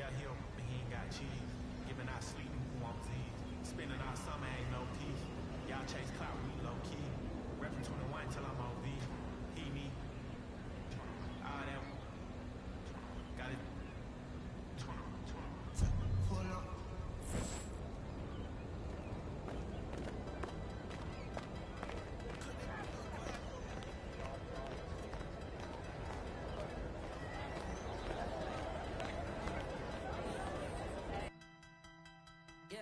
Yeah, he ain't got cheese. Giving out sleeping who wants these. Spending our summer ain't no peace. Y'all chase clout, we low key. Reppin' 21 till I'm OV. He, me. All that. Got it. 20. Pull up. Yeah.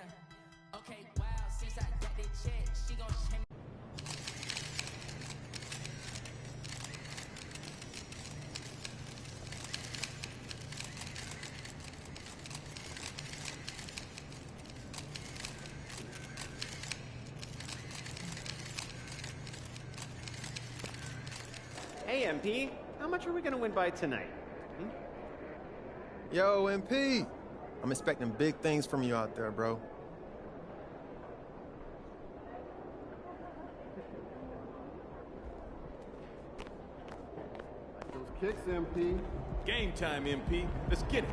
Okay, wow, since I got that check, she gon' change. Hey, MP, how much are we gonna win by tonight? Yo, MP, I'm expecting big things from you out there, bro. Those kicks, MP. Game time, MP. Let's get it.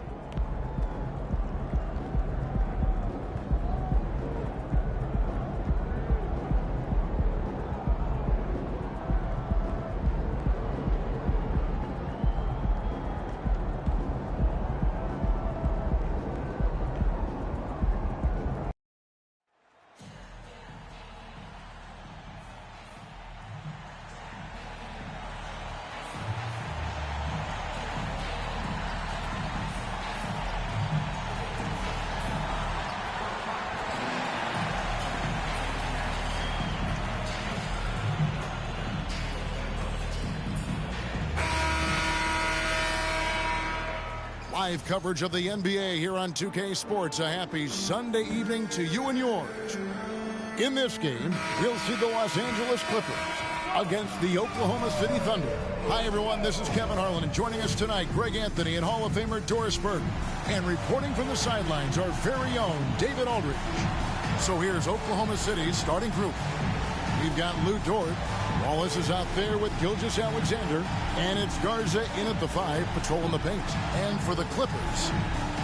Live coverage of the NBA here on 2K Sports. A happy Sunday evening to you and yours. In this game, we'll see the Los Angeles Clippers against the Oklahoma City Thunder. Hi, everyone. This is Kevin Harlan, and joining us tonight, Greg Anthony and Hall of Famer Doris Burke. And reporting from the sidelines, our very own David Aldridge. So here's Oklahoma City's starting group. We've got Lou Dort. Wallace is out there with Gilgeous-Alexander. And it's Garza in at the 5, patrolling the paint. And for the Clippers,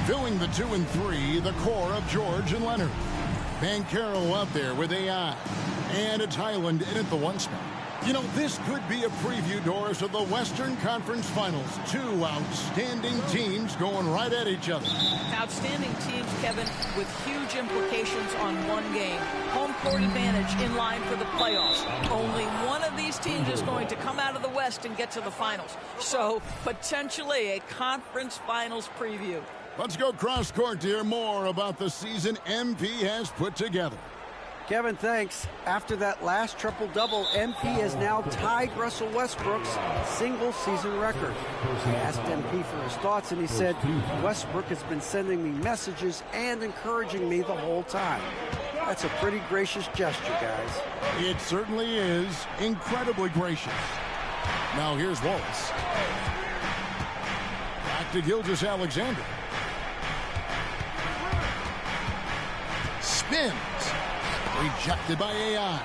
filling the 2 and 3, the core of George and Leonard. Banchero out there with AI. And it's Highland in at the 1 spot. You know, this could be a preview, Doris, of the Western Conference Finals. Two outstanding teams going right at each other. Outstanding teams, Kevin, with huge implications on one game. Home court advantage in line for the playoffs. Only one of these teams is going to come out of the West and get to the finals. So, potentially a conference finals preview. Let's go cross court to hear more about the season MP has put together. Kevin, thanks. After that last triple-double, MP has now tied Russell Westbrook's single-season record. I asked MP for his thoughts, and he said, Westbrook has been sending me messages and encouraging me the whole time. That's a pretty gracious gesture, guys. It certainly is incredibly gracious. Now here's Wallace. Back to Gilgeous-Alexander. Spins. Rejected by AI.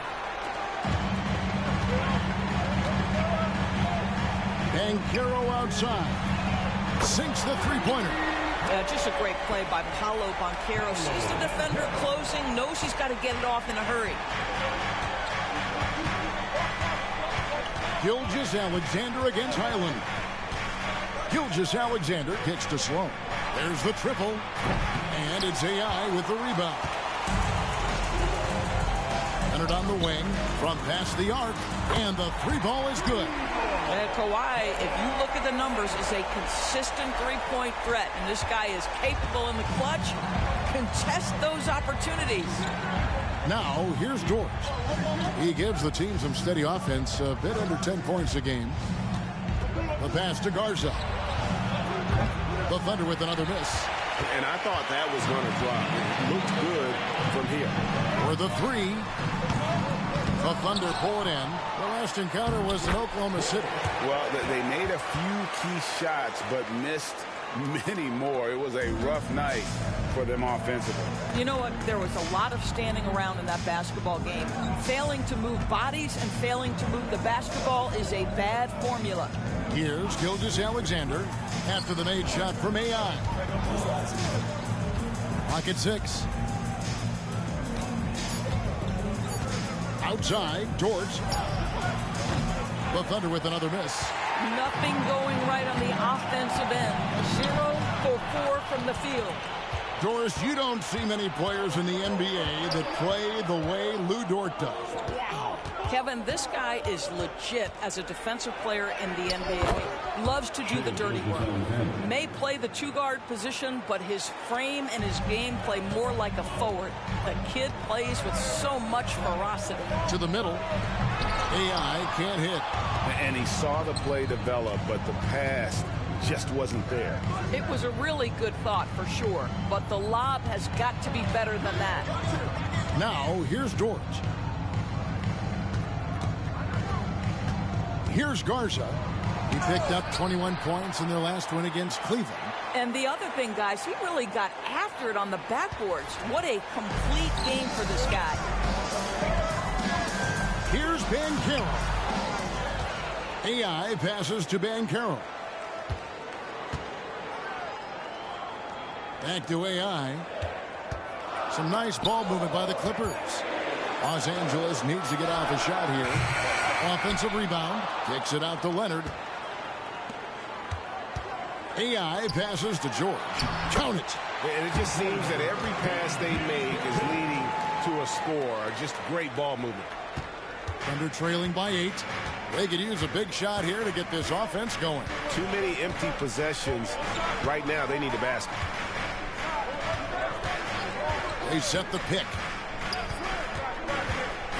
Banchero outside. Sinks the three-pointer. Just a great play by Paolo Banchero. Sees the defender closing, knows he's got to get it off in a hurry. Gilgeous-Alexander against Highland. Gilgeous-Alexander gets to Sloan. There's the triple. And it's AI with the rebound. Leonard on the wing from past the arc, and the 3-ball is good. And Kawhi, if you look at the numbers, is a consistent three-point threat, and this guy is capable in the clutch. Contest those opportunities. Now, here's George. He gives the team some steady offense, a bit under 10 points a game. The pass to Garza. The Thunder with another miss. And I thought that was going to drop. It looked good from here. For the 3. The Thunder pull it in. The last encounter was in Oklahoma City. Well, they made a few key shots, but missed many more. It was a rough night for them offensively. You know what? There was a lot of standing around in that basketball game. Failing to move bodies and failing to move the basketball is a bad formula. Here's Gilgeous-Alexander after the made shot from AI. Clock at 6. Outside, George. The Thunder with another miss. Nothing going right on the offensive end. 0 for 4 from the field. Doris, you don't see many players in the NBA that play the way Lou Dort does. Wow. Kevin, this guy is legit as a defensive player in the NBA. Loves to do the dirty work. May play the two-guard position, but his frame and his game play more like a forward. The kid plays with so much ferocity. To the middle. AI can't hit. And he saw the play develop, but the pass just wasn't there. It was a really good thought for sure, but the lob has got to be better than that. Now, here's George. Here's Garza. He picked up 21 points in their last win against Cleveland. And the other thing, guys, he really got after it on the backboards. What a complete game for this guy. Here's Banchero. AI passes to Banchero. Back to AI. Some nice ball movement by the Clippers. Los Angeles needs to get off a shot here. Offensive rebound. Kicks it out to Leonard. AI passes to George. Count it. And it just seems that every pass they make is leading to a score. Just great ball movement. Thunder trailing by 8. They could use a big shot here to get this offense going. Too many empty possessions. Right now, they need a basket. They set the pick.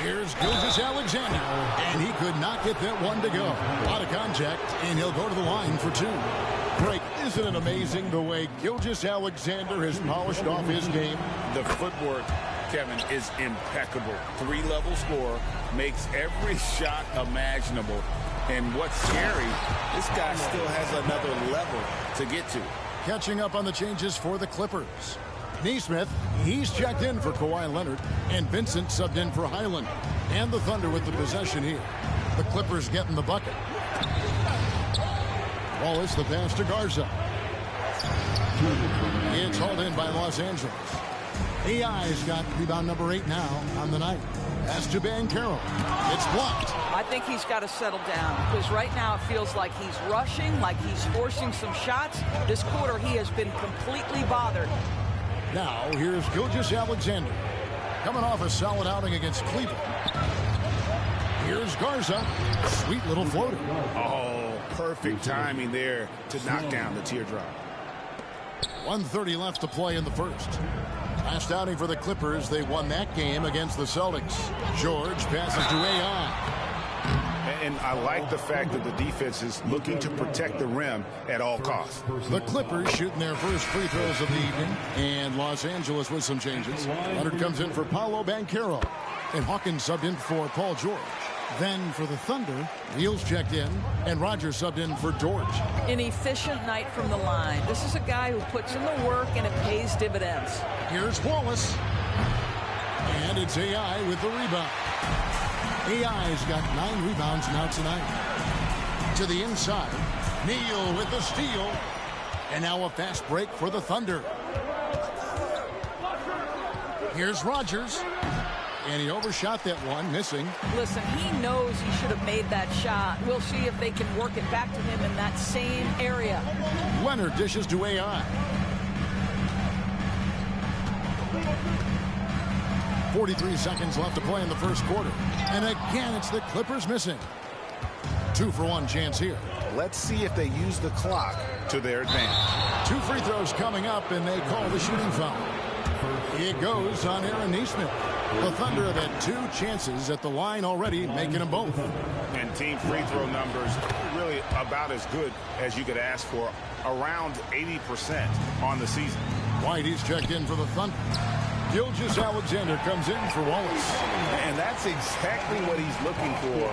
Here's Gilgeous-Alexander, and he could not get that one to go. Out of contact, and he'll go to the line for 2. Greg, isn't it amazing the way Gilgeous-Alexander has polished off his game? The footwork, Kevin, is impeccable. 3-level scorer, makes every shot imaginable. And what's scary, this guy still has another level to get to. Catching up on the changes for the Clippers. Neesmith, he's checked in for Kawhi Leonard, and Vincent subbed in for Highland. And the Thunder with the possession here. The Clippers getting the bucket. Wallace, the pass to Garza. It's hauled in by Los Angeles. AI's got rebound number 8 now on the night. Pass to Banchero. It's blocked. I think he's got to settle down because right now it feels like he's rushing, like he's forcing some shots. This quarter he has been completely bothered. Now, here's Gilgeous-Alexander. Coming off a solid outing against Cleveland. Here's Garza. Sweet little floater. Oh, perfect timing there to knock down the teardrop. 1:30 left to play in the first. Last outing for the Clippers, they won that game against the Celtics. George passes to AI. And I like the fact that the defense is looking to protect the rim at all costs. The Clippers shooting their first free throws of the evening. And Los Angeles with some changes. Leonard comes in for Paolo Banchero. And Hawkins subbed in for Paul George. Then for the Thunder, Neal's checked in. And Rogers subbed in for George. An efficient night from the line. This is a guy who puts in the work and it pays dividends. Here's Wallace. And it's AI with the rebound. AI's got 9 rebounds now tonight. To the inside. Neal with the steal. And now a fast break for the Thunder. Here's Rogers. And he overshot that one, missing. Listen, he knows he should have made that shot. We'll see if they can work it back to him in that same area. Leonard dishes to AI. 43 seconds left to play in the first quarter. And again, it's the Clippers missing. 2-for-1 chance here. Let's see if they use the clock to their advantage. 2 free throws coming up, and they call the shooting foul. It goes on Aaron Neesmith. The Thunder have had 2 chances at the line already, making them both. And team free throw numbers really about as good as you could ask for. Around 80% on the season. Whitey's checked in for the Thunder. Gilgeous-Alexander comes in for Wallace. And that's exactly what he's looking for,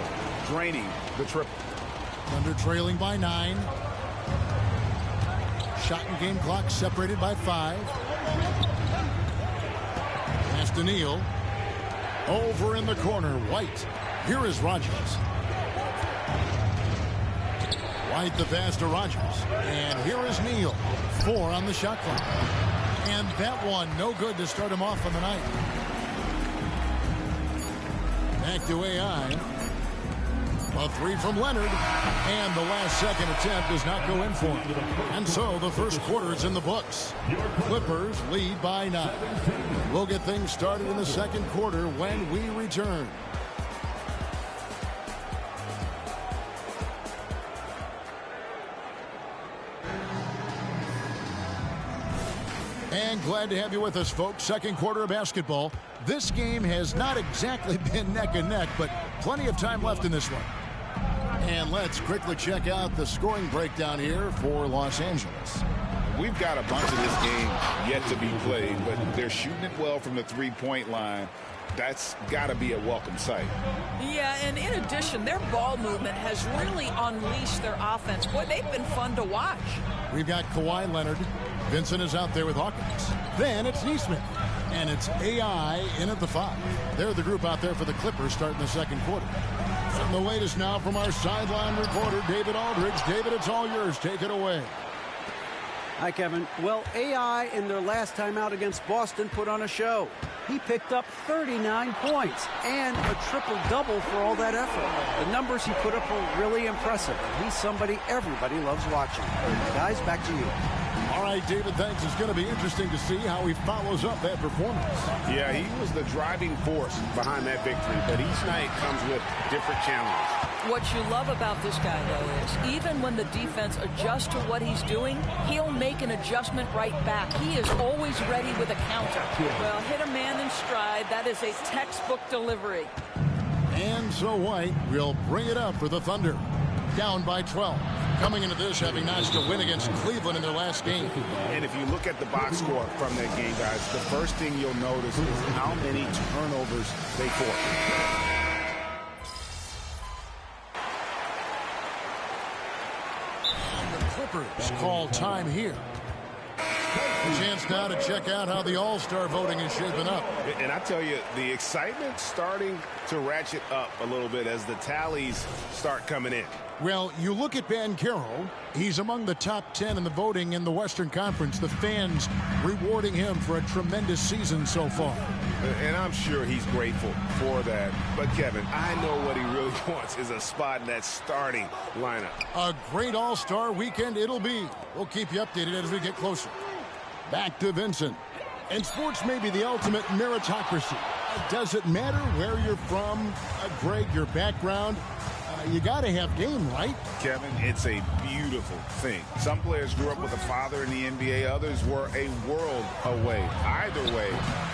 draining the triple. Thunder trailing by 9. Shot and game clock separated by 5. Pass to Neal. Over in the corner, White. Here is Rogers. White the pass to Rogers. And here is Neal. 4 on the shot clock. And that one, no good to start him off on the night. Back to AI. A three from Leonard. And the last second attempt does not go in for him. And so the first quarter is in the books. Clippers lead by 9. We'll get things started in the second quarter when we return. And glad to have you with us, folks. Second quarter of basketball. This game has not exactly been neck and neck, but plenty of time left in this one. And let's quickly check out the scoring breakdown here for Los Angeles. We've got a bunch of this game yet to be played, but they're shooting it well from the three-point line. That's got to be a welcome sight. Yeah, and in addition, their ball movement has really unleashed their offense. Boy, they've been fun to watch. We've got Kawhi Leonard. Vincent is out there with Hawkins. Then it's Neesmith. And it's AI in at the 5. They're the group out there for the Clippers starting the second quarter. And the latest now from our sideline reporter, David Aldridge. David, it's all yours. Take it away. Hi, Kevin. Well, AI in their last time out against Boston put on a show. He picked up 39 points and a triple-double for all that effort. The numbers he put up were really impressive. He's somebody everybody loves watching. Guys, back to you. All right, David, thanks. It's going to be interesting to see how he follows up that performance. Yeah, he was the driving force behind that victory, but each night comes with different challenges. What you love about this guy, though, is even when the defense adjusts to what he's doing, he'll make an adjustment right back. He is always ready with a counter. Well, hit a man in stride. That is a textbook delivery. And so White will bring it up for the Thunder. Down by 12. Coming into this, having notched a win against Cleveland in their last game. And if you look at the box score from that game, guys, the first thing you'll notice is how many turnovers they forced. Clippers call time here. A chance now to check out how the All-Star voting is shaping up. And I tell you, the excitement's starting to ratchet up a little bit as the tallies start coming in. Well, you look at Banchero, he's among the top 10 in the voting in the Western Conference. The fans rewarding him for a tremendous season so far. And I'm sure he's grateful for that. But, Kevin, I know what he really wants is a spot in that starting lineup. A great All-Star weekend it'll be. We'll keep you updated as we get closer. Back to Vincent. And sports may be the ultimate meritocracy. Does it matter where you're from, Greg, your background? You got to have game, right? Kevin, it's a beautiful thing. Some players grew up with a father in the NBA. Others were a world away. Either way,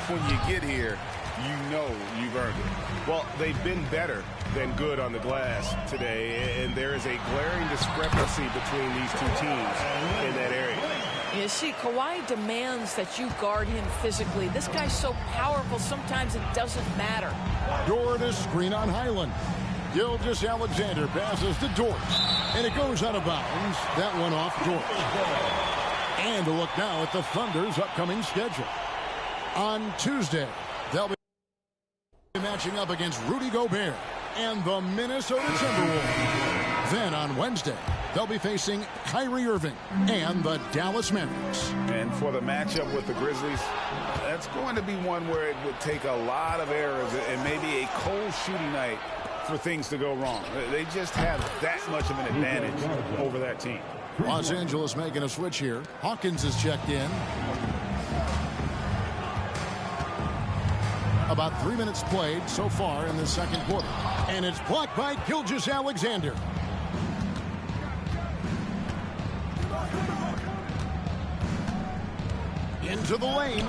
when you get here, you know you've earned it. Well, they've been better than good on the glass today, and there is a glaring discrepancy between these two teams in that area. You see, Kawhi demands that you guard him physically. This guy's so powerful, sometimes it doesn't matter. Dort is screen on Highland. Gilgeous-Alexander passes to Dort, and it goes out of bounds. That one off Dort. And a look now at the Thunder's upcoming schedule. On Tuesday, they'll be matching up against Rudy Gobert and the Minnesota Timberwolves. Then on Wednesday, they'll be facing Kyrie Irving and the Dallas Mavericks. And for the matchup with the Grizzlies, that's going to be one where it would take a lot of errors and maybe a cold shooting night for things to go wrong. They just have that much of an advantage over that team. Los Angeles making a switch here. Hawkins is checked in. About 3 minutes played so far in the second quarter. And it's blocked by Gilgeous-Alexander. Into the lane.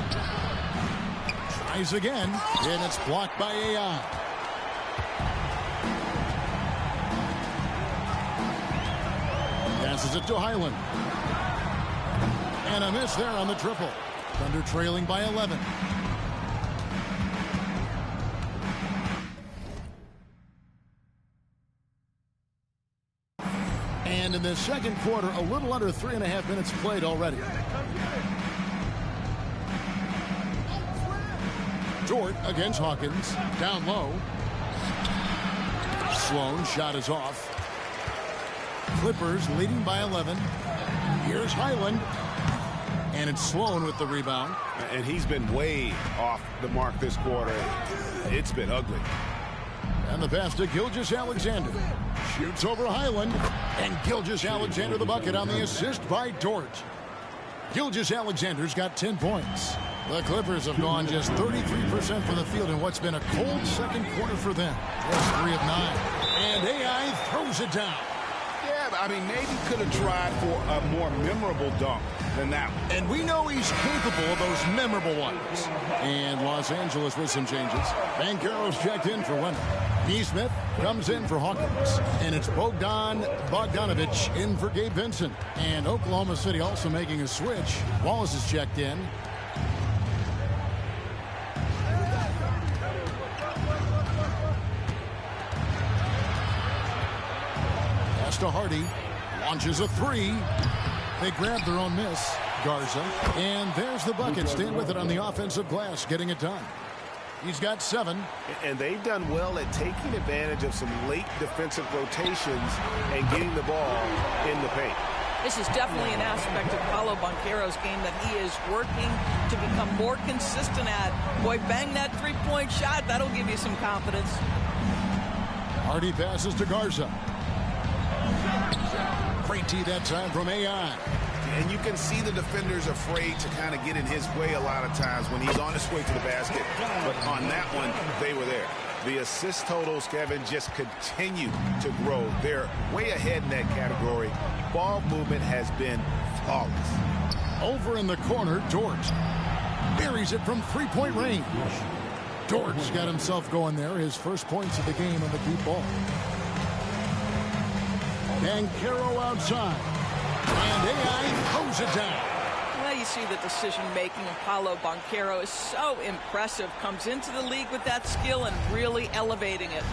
Tries again. And it's blocked by AI. Passes it to Highland. And a miss there on the triple. Thunder trailing by 11. And in the second quarter, a little under 3.5 minutes played already. Dort against Hawkins. Down low. Sloan shot is off. Clippers leading by 11. Here's Highland. And it's Sloan with the rebound. And he's been way off the mark this quarter. It's been ugly. And the pass to Gilgeous-Alexander. Shoots over Highland. And Gilgeous-Alexander the bucket on the assist by Dort. Gilgeous-Alexander's got 10 points. The Clippers have gone just 33% from the field in what's been a cold second quarter for them. Just 3 of 9. And AI throws it down. Yeah, I mean, maybe could have tried for a more memorable dunk than that one. And we know he's capable of those memorable ones. And Los Angeles with some changes. Banchero's checked in for Leonard. Neesmith comes in for Hawkins. And it's Bogdanovich in for Gabe Vincent. And Oklahoma City also making a switch. Wallace is checked in. Pass to Hardy. Launches a 3. They grab their own miss. Garza. And there's the bucket. Staying with it on the offensive glass. Getting it done. He's got 7. And they've done well at taking advantage of some late defensive rotations and getting the ball in the paint. This is definitely an aspect of Paolo Banchero's game that he is working to become more consistent at. Boy, bang that three-point shot. That'll give you some confidence. Hardy passes to Garza. Great tee that time from AI. And you can see the defenders afraid to kind of get in his way a lot of times when he's on his way to the basket. But on that one, they were there. The assist totals, Kevin, just continue to grow. They're way ahead in that category. Ball movement has been flawless. Over in the corner, Dort buries it from three-point range. Dort's got himself going there. His first points of the game on the deep ball. Banchero outside. And AI throws it down. Well, you see the decision-making of Paolo Banchero is so impressive. Comes into the league with that skill and really elevating it.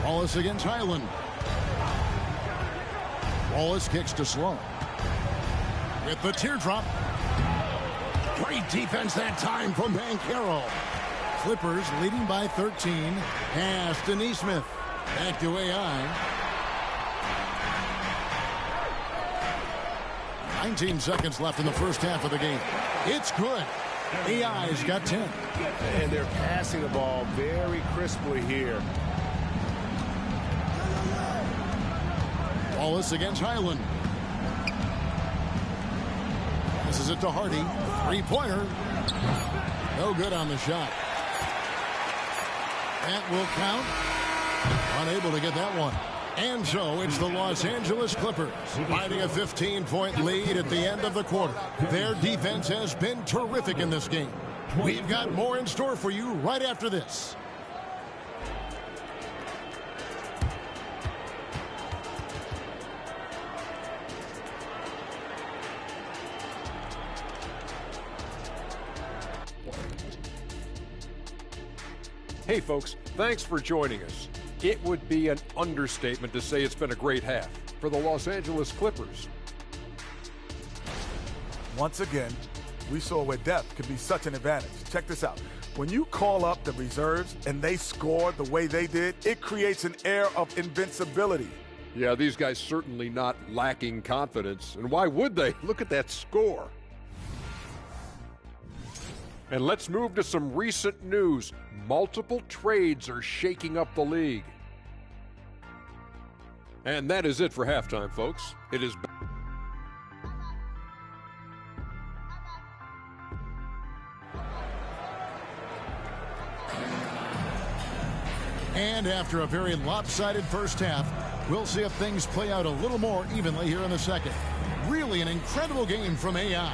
Wallace against Highland. Wallace kicks to Sloan. With the teardrop. Great defense that time from Banchero. Clippers leading by 13. Pass to Neesmith. Back to AI. 19 seconds left in the first half of the game. It's good. AI's got 10. And they're passing the ball very crisply here. Wallace against Highland. This is it to Hardy. Three-pointer. No good on the shot. That will count. Unable to get that one. And so it's the Los Angeles Clippers finding a 15-point lead at the end of the quarter. Their defense has been terrific in this game. We've got more in store for you right after this. Hey folks, thanks for joining us. It would be an understatement to say it's been a great half for the Los Angeles Clippers. Once again, we saw where depth could be such an advantage. Check this out. When you call up the reserves and they score the way they did, it creates an air of invincibility. Yeah, these guys certainly not lacking confidence. And why would they? Look at that score. And let's move to some recent news. Multiple trades are shaking up the league. And that is it for halftime, folks. It is... And after a very lopsided first half, we'll see if things play out a little more evenly here in the second. Really an incredible game from AI.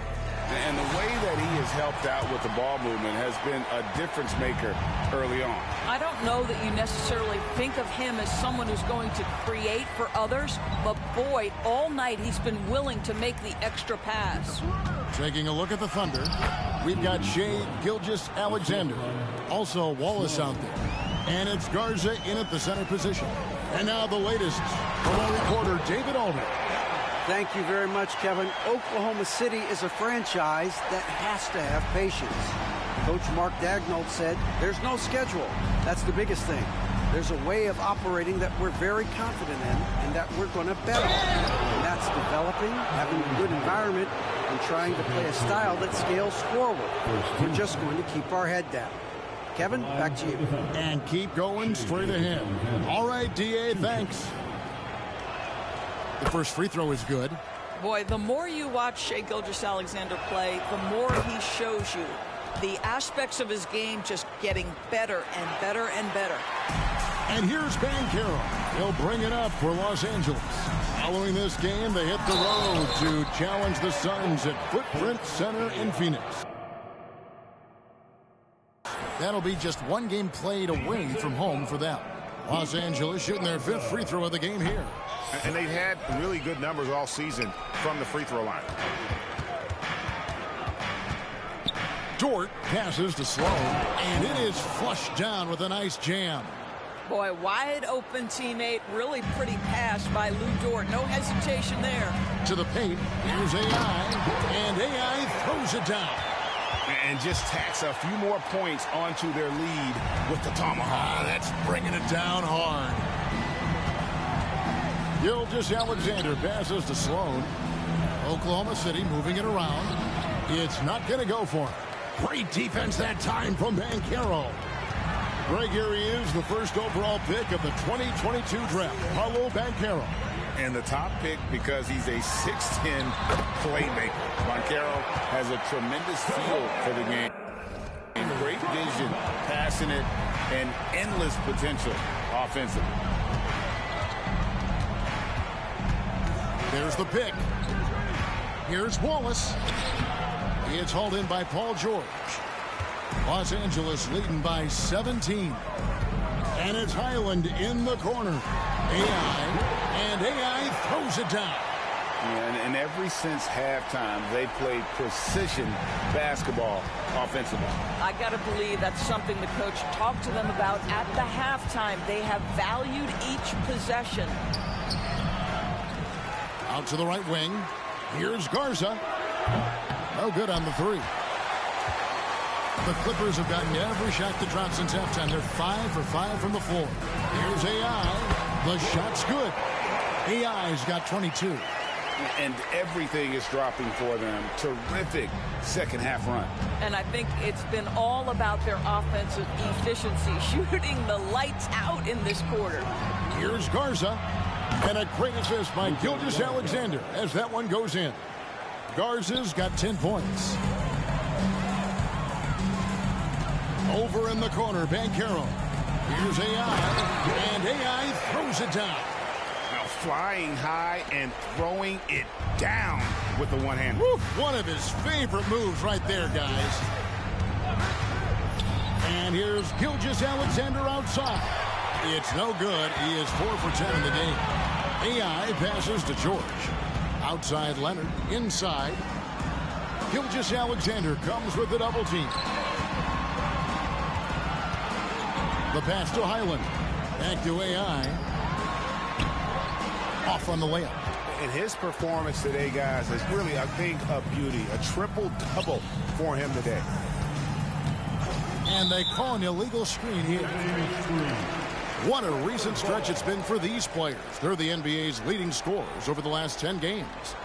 And the way that he has helped out with the ball movement has been a difference maker early on. I don't know that you necessarily think of him as someone who's going to create for others, but boy, all night he's been willing to make the extra pass. Taking a look at the Thunder, we've got Shea Gilgeous-Alexander, also Wallace out there, and it's Garza in at the center position. And now the latest from our reporter, David Aldridge. Thank you very much, Kevin. Oklahoma City is a franchise that has to have patience. Coach Mark Daigneault said, there's no schedule. That's the biggest thing. There's a way of operating that we're very confident in and that we're going to bet on. And that shots, developing, having a good environment, and trying to play a style that scales forward. We're just going to keep our head down. Kevin, back to you. And keep going straight ahead. All right, D.A., thanks. The first free throw is good. Boy, the more you watch Shai Gilgeous-Alexander play, the more he shows you the aspects of his game just getting better and better and better. And here's Banchero. He'll bring it up for Los Angeles. Following this game, they hit the road to challenge the Suns at Footprint Center in Phoenix. That'll be just one game played away from home for them. Los Angeles shooting their 5th free throw of the game here. And they've had really good numbers all season from the free throw line. Dort passes to Sloan, and it is flushed down with a nice jam. Boy, wide open teammate, really pretty pass by Lou Dort. No hesitation there. To the paint, here's AI, and AI throws it down. And just tacks a few more points onto their lead with the tomahawk. That's bringing it down hard. Gilgeous-Alexander passes to Sloan. Oklahoma City moving it around. It's not going to go for him. Great defense that time from Banchero. Greg, here he is, the first overall pick of the 2022 draft, Paolo Banchero. And the top pick because he's a 6'10 playmaker. Banchero has a tremendous feel for the game. And great vision, passing it, and endless potential offensively. There's the pick. Here's Wallace. It's hauled in by Paul George. Los Angeles leading by 17. And it's Highland in the corner. AI throws it down. Yeah, and ever since halftime, they played precision basketball offensively. I got to believe that's something the coach talked to them about at the halftime. They have valued each possession. Out to the right wing. Here's Garza. No good on the three. The Clippers have gotten every shot to drop since halftime. They're 5 for 5 from the floor. Here's AI. The shot's good. AI's got 22. And everything is dropping for them. Terrific second half run. And I think it's been all about their offensive efficiency, shooting the lights out in this quarter. Here's Garza. And a great assist by Gilgeous-Alexander as that one goes in. Garza's got 10 points. Over in the corner, Banchero. Here's AI, and AI throws it down. Now flying high and throwing it down with the one hand. One of his favorite moves right there, guys. And here's Gilgeous-Alexander outside. It's no good. He is 4 for 10 in the game. AI passes to George. Outside Leonard, inside. Gilgeous-Alexander comes with the double team. The pass to Highland. Back to AI. Off on the layup. And his performance today, guys, is really a thing of beauty. A triple-double for him today. And they call an illegal screen here. What a recent stretch it's been for these players. They're the NBA's leading scorers over the last 10 games.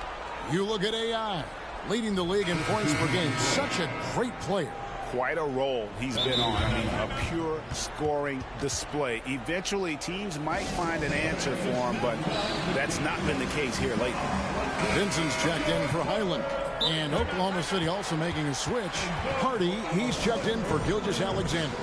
You look at AI, leading the league in points per game. Such a great player. Quite a role he's been on. I mean, a pure scoring display. Eventually, teams might find an answer for him, but that's not been the case here lately. Vincent's checked in for Highland. And Oklahoma City also making a switch. Hardy, he's checked in for Gilgeous-Alexander.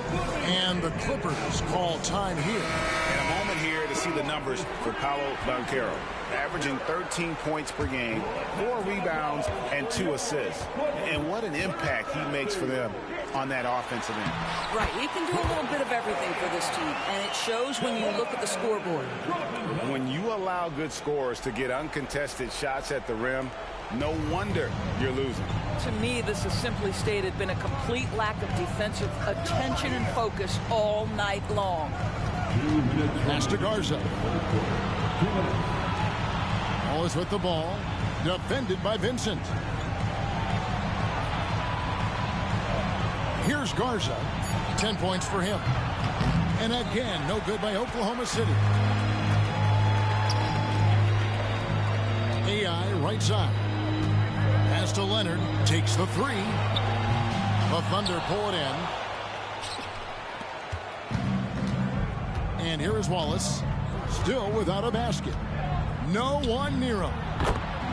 And the Clippers call time here. And a moment here to see the numbers for Paolo Banchero. Averaging 13 points per game, 4 rebounds, and 2 assists. And what an impact he makes for them on that offensive end. Right, he can do a little bit of everything for this team, and it shows when you look at the scoreboard. When you allow good scorers to get uncontested shots at the rim, no wonder you're losing. To me, this has simply stated been a complete lack of defensive attention and focus all night long. Pass to Garza. Wallace with the ball. Defended by Vincent. Here's Garza. 10 points for him. And again, no good by Oklahoma City. AI right side. Pass to Leonard. Takes the three. The Thunder pull it in. And here is Wallace. Still without a basket. No one near him.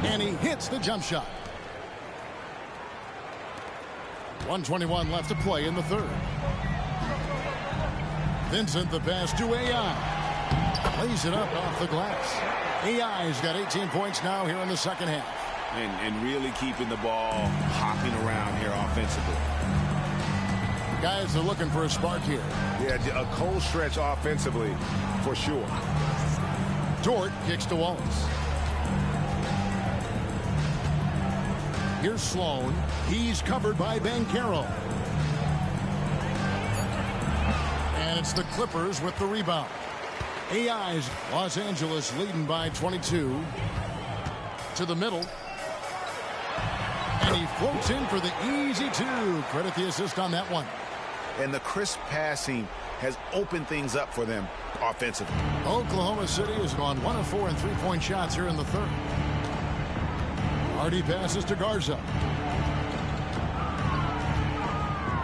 And he hits the jump shot. 1:21 left to play in the third. Vincent, the pass to AI. Lays it up off the glass. AI's got 18 points now here in the second half. And really keeping the ball hopping around here offensively. Guys are looking for a spark here. Yeah, a cold stretch offensively for sure. Dort kicks to Wallace. Here's Sloan. He's covered by Banchero. And it's the Clippers with the rebound. AI's Los Angeles leading by 22. To the middle. And he floats in for the easy two. Credit the assist on that one. And the crisp passing has opened things up for them offensively. Oklahoma City has gone 1 of 4 in three-point shots here in the third. Hardy passes to Garza.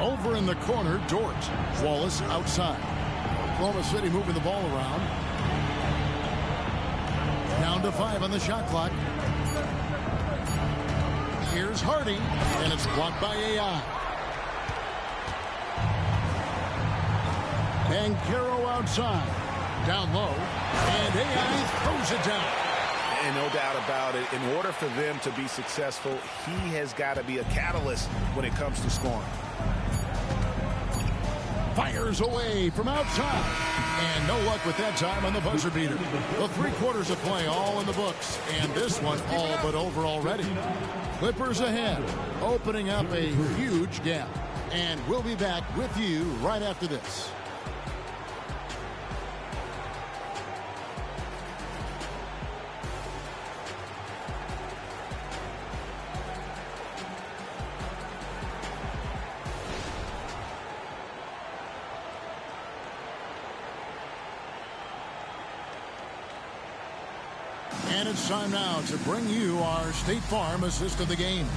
Over in the corner, Dort. Wallace outside. Oklahoma City moving the ball around. Down to 5 on the shot clock. Here's Hardy, and it's blocked by AI. Banchero outside. Down low, and AI throws it down. And no doubt about it, in order for them to be successful, he has got to be a catalyst when it comes to scoring. Fires away from outside. And no luck with that time on the buzzer beater. The 3 quarters of play all in the books. And this one all but over already. Clippers ahead, opening up a huge gap. And we'll be back with you right after this. And it's time now to bring you our State Farm assist of the game.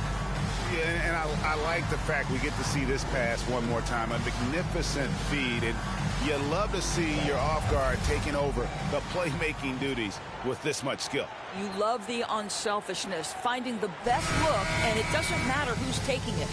Yeah, and I like the fact we get to see this pass one more time. A magnificent feed, and you love to see your off guard taking over the playmaking duties with this much skill. You love the unselfishness, finding the best look, and it doesn't matter who's taking it.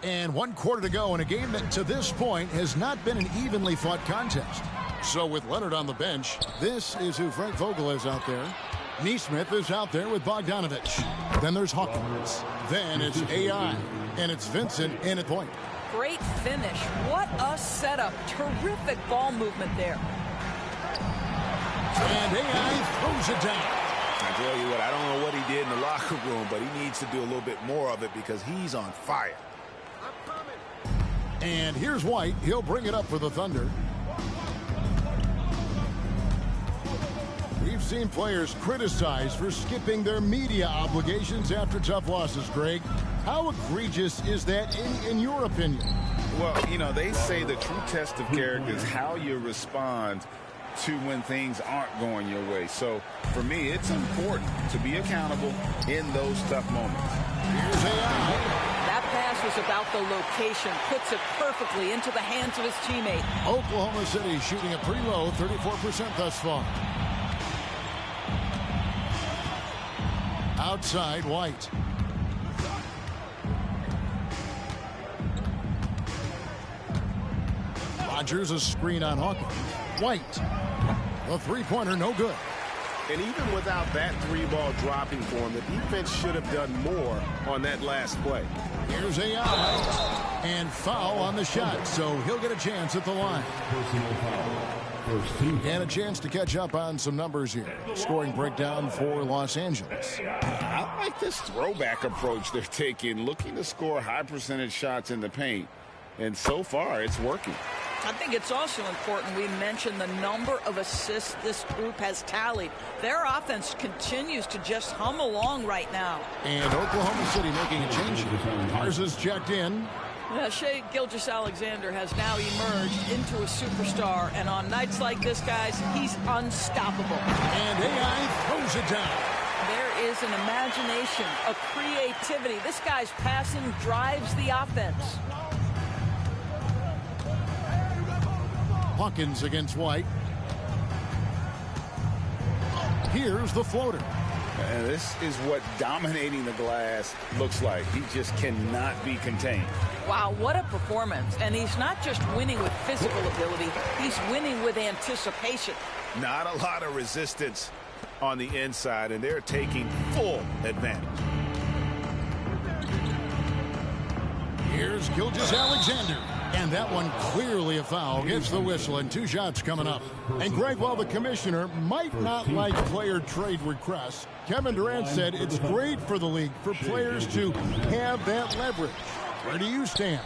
And 1 quarter to go in a game that to this point has not been an evenly fought contest. So with Leonard on the bench, this is who Frank Vogel is out there. Neesmith is out there with Bogdanovich. Then there's Hawkins. Then it's AI, and it's Vincent in at point. Great finish. What a setup. Terrific ball movement there. And AI throws it down. I tell you what, I don't know what he did in the locker room, but he needs to do a little bit more of it because he's on fire. And here's White. He'll bring it up for the Thunder. We've seen players criticized for skipping their media obligations after tough losses, Greg. How egregious is that in your opinion? Well, you know, they say the true test of character is how you respond to when things aren't going your way. So, for me, it's important to be accountable in those tough moments. Here's AI. That pass was about the location. Puts it perfectly into the hands of his teammate. Oklahoma City shooting a pretty low, 34% thus far. Outside, White. Rodgers, a screen on Hawkins. White. The three-pointer, no good. And even without that three-ball dropping for him, the defense should have done more on that last play. Here's AI. And foul on the shot, so he'll get a chance at the line. And a chance to catch up on some numbers here. Scoring breakdown for Los Angeles. I like this throwback approach they're taking, looking to score high percentage shots in the paint. And so far, it's working. I think it's also important we mention the number of assists this group has tallied. Their offense continues to just hum along right now. And Oklahoma City making a change. Garza's checked in. Shai Gilgeous-Alexander has now emerged into a superstar, and on nights like this, guys, he's unstoppable. And AI throws it down. There is an imagination, a creativity. This guy's passing drives the offense. Hawkins against White. Here's the floater. And this is what dominating the glass looks like. He just cannot be contained. Wow, what a performance. And he's not just winning with physical ability, he's winning with anticipation. Not a lot of resistance on the inside, and they're taking full advantage. Here's Gilgeous-Alexander. And that one clearly a foul. Gets the whistle, and 2 shots coming up. And Greg, while the commissioner might not like player trade requests, Kevin Durant said it's great for the league for players to have that leverage. Where do you stand?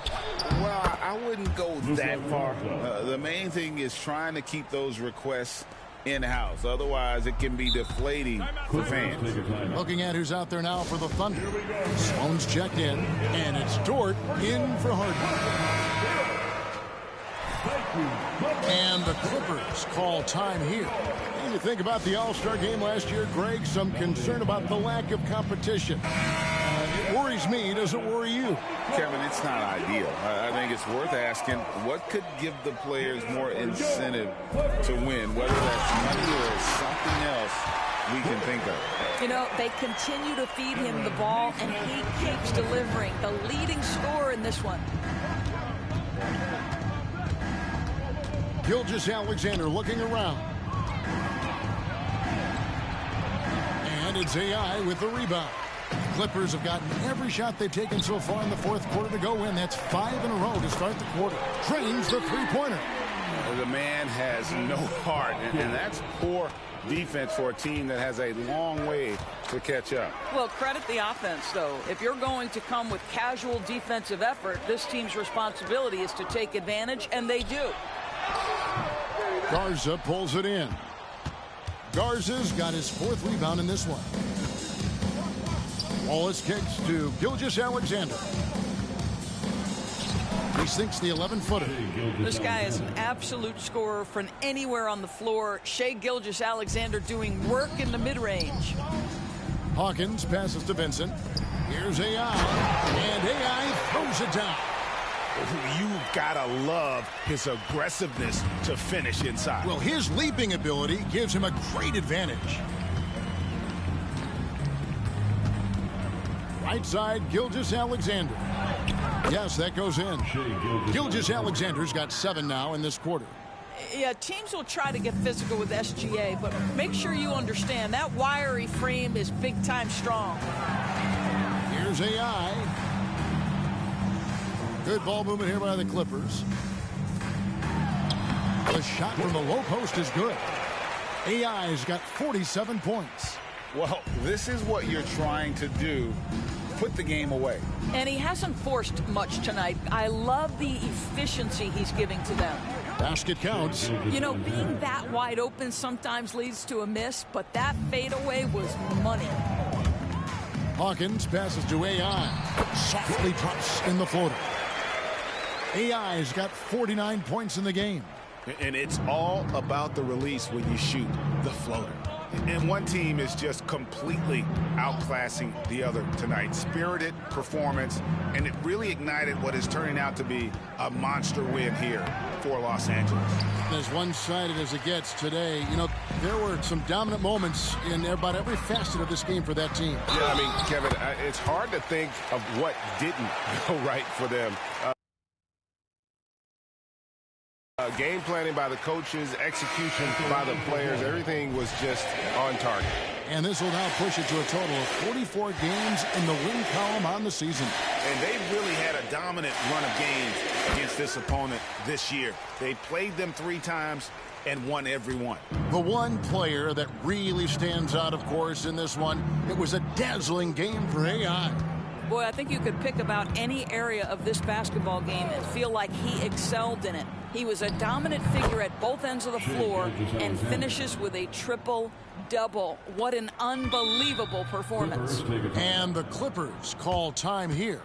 Well, I wouldn't go that far. The main thing is trying to keep those requests in-house. Otherwise, it can be deflating for fans. Looking at who's out there now for the Thunder. Sloan's checked in, and it's Dort in for Harden. And the Clippers call time here. When you think about the All-Star game last year, Greg, some concern about the lack of competition. It worries me. Does it worry you? Kevin, it's not ideal. I think it's worth asking what could give the players more incentive to win, whether that's money or something else we can think of. You know, they continue to feed him the ball, and he keeps delivering. The leading scorer in this one. Gilgeous-Alexander looking around. And it's AI with the rebound. Clippers have gotten every shot they've taken so far in the fourth quarter to go in. That's 5 in a row to start the quarter. Trains the three-pointer. The man has no heart, and that's poor defense for a team that has a long way to catch up. Well, credit the offense, though. If you're going to come with casual defensive effort, this team's responsibility is to take advantage, and they do. Garza pulls it in. Garza's got his 4th rebound in this one. Wallace kicks to Gilgeous-Alexander. He sinks the 11-footer. This guy is an absolute scorer from anywhere on the floor. Shai Gilgeous-Alexander doing work in the mid-range. Hawkins passes to Vincent. Here's AI. And AI throws it down. You gotta love his aggressiveness to finish inside. Well, his leaping ability gives him a great advantage. Right side, Gilgeous-Alexander. Yes, that goes in. Gilgeous-Alexander's got 7 now in this quarter. Yeah, teams will try to get physical with SGA, but make sure you understand that wiry frame is big-time strong. Here's Here's AI. Good ball movement here by the Clippers. The shot from the low post is good. AI's got 47 points. Well, this is what you're trying to do. Put the game away. And he hasn't forced much tonight. I love the efficiency he's giving to them. Basket counts. You know, being that wide open sometimes leads to a miss, but that fadeaway was money. Hawkins passes to AI. Softly drops in the floater. AI's got 49 points in the game. And it's all about the release when you shoot the floater. And one team is just completely outclassing the other tonight. Spirited performance, and it really ignited what is turning out to be a monster win here for Los Angeles. As one-sided as it gets today, you know, there were some dominant moments in about every facet of this game for that team. Yeah, I mean, Kevin, it's hard to think of what didn't go right for them. Game planning by the coaches, execution by the players, everything was just on target. And this will now push it to a total of 44 games in the win column on the season. And they really had a dominant run of games against this opponent this year. They played them 3 times and won every one. The one player that really stands out, of course, in this one, it was a dazzling game for AI. Boy, I think you could pick about any area of this basketball game and feel like he excelled in it. He was a dominant figure at both ends of the floor and finishes with a triple-double. What an unbelievable performance. And the Clippers call time here.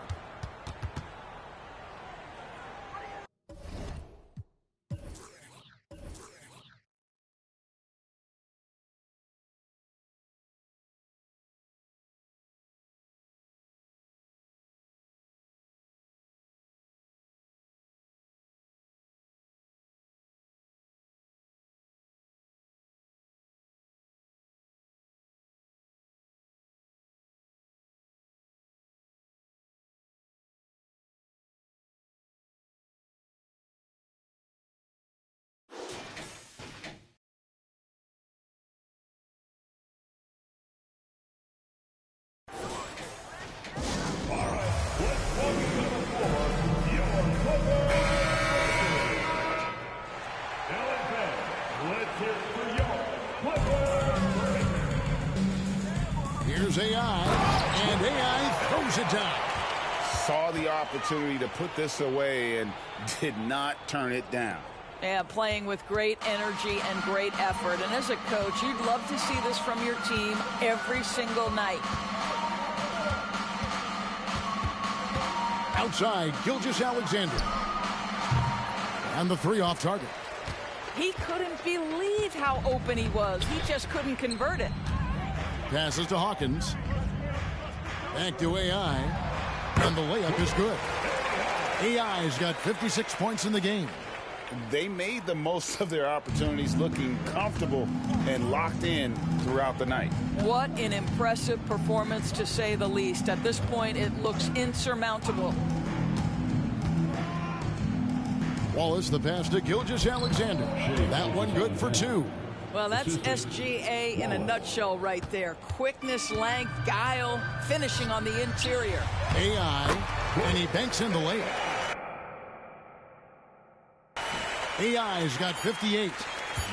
Here's AI, and AI throws it down. Saw the opportunity to put this away and did not turn it down. Yeah, playing with great energy and great effort. And as a coach, you'd love to see this from your team every single night. Outside, Gilgeous-Alexander. And the 3 off target. He couldn't believe how open he was. He just couldn't convert it. Passes to Hawkins. Back to AI. And the layup is good. AI's got 56 points in the game. They made the most of their opportunities, looking comfortable and locked in throughout the night. What an impressive performance, to say the least. At this point, it looks insurmountable. Wallace, the pass to Gilgeous-Alexander. That one good for 2. Well, that's SGA in a nutshell right there. Quickness, length, guile, finishing on the interior. AI, and he banks in the layup. AI's got 58.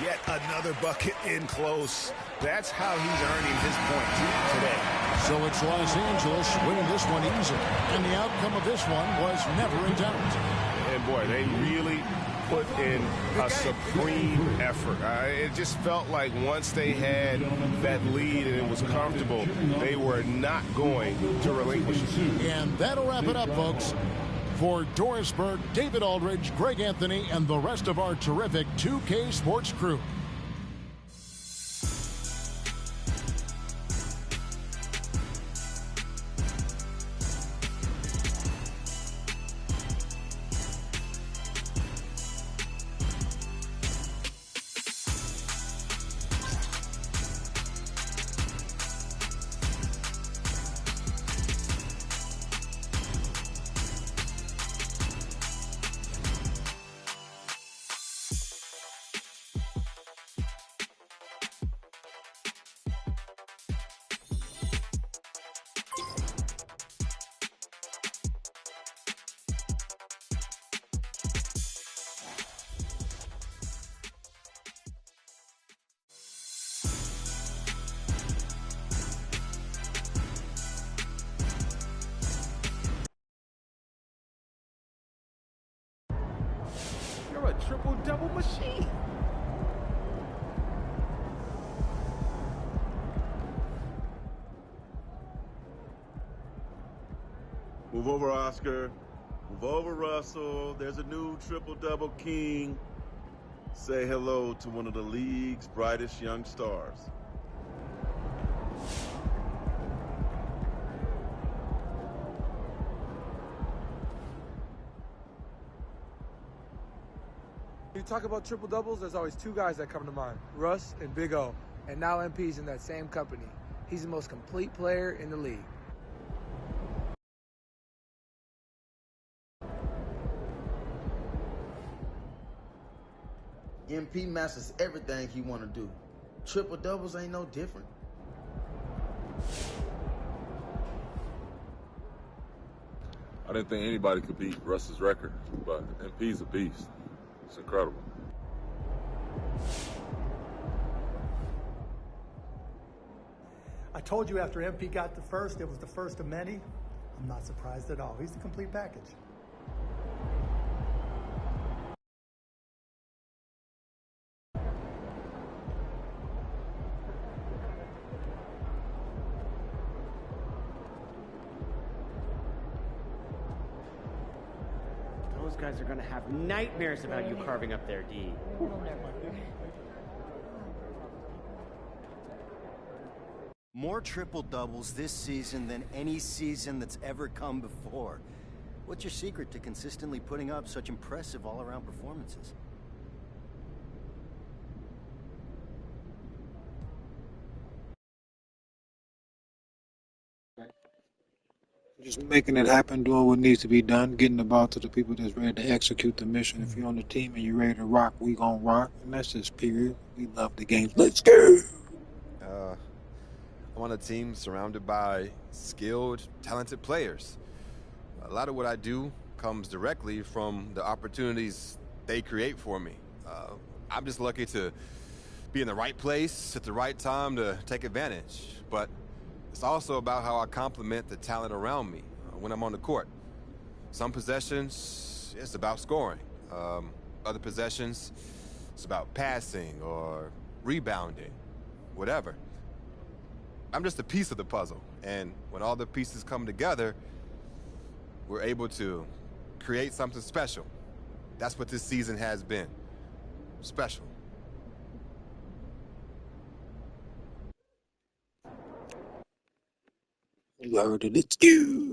Yet another bucket in close. That's how he's earning his points today. So it's Los Angeles winning this one easily. And the outcome of this one was never in doubt. And boy, they really put in a supreme effort. It just felt like once they had that lead and it was comfortable, they were not going to relinquish it. And that'll wrap it up, folks. For Doris Burke, David Aldridge, Greg Anthony, and the rest of our terrific 2K Sports crew. You're a triple-double machine. Move over, Oscar. Move over, Russell. There's a new triple-double king. Say hello to one of the league's brightest young stars. When you talk about triple doubles, there's always two guys that come to mind, Russ and Big O. And now MP's in that same company. He's the most complete player in the league. MP masters everything he want to do. Triple doubles ain't no different. I didn't think anybody could beat Russ's record, but MP's a beast. It's incredible. I told you after MP got the first, it was the first of many. I'm not surprised at all. He's the complete package. Those guys are going to have nightmares about you carving up their D. More triple-doubles this season than any season that's ever come before. What's your secret to consistently putting up such impressive all-around performances? Just making it happen, doing what needs to be done, getting the ball to the people that's ready to execute the mission. If you're on the team and you're ready to rock, we gonna rock. And that's just period. We love the games. Let's go! I'm on a team surrounded by skilled, talented players. A lot of what I do comes directly from the opportunities they create for me. I'm just lucky to be in the right place at the right time to take advantage. But it's also about how I complement the talent around me when I'm on the court. Some possessions, it's about scoring. Other possessions, it's about passing or rebounding, whatever. I'm just a piece of the puzzle, and when all the pieces come together, we're able to create something special. That's what this season has been. Special. You heard it. Let's go!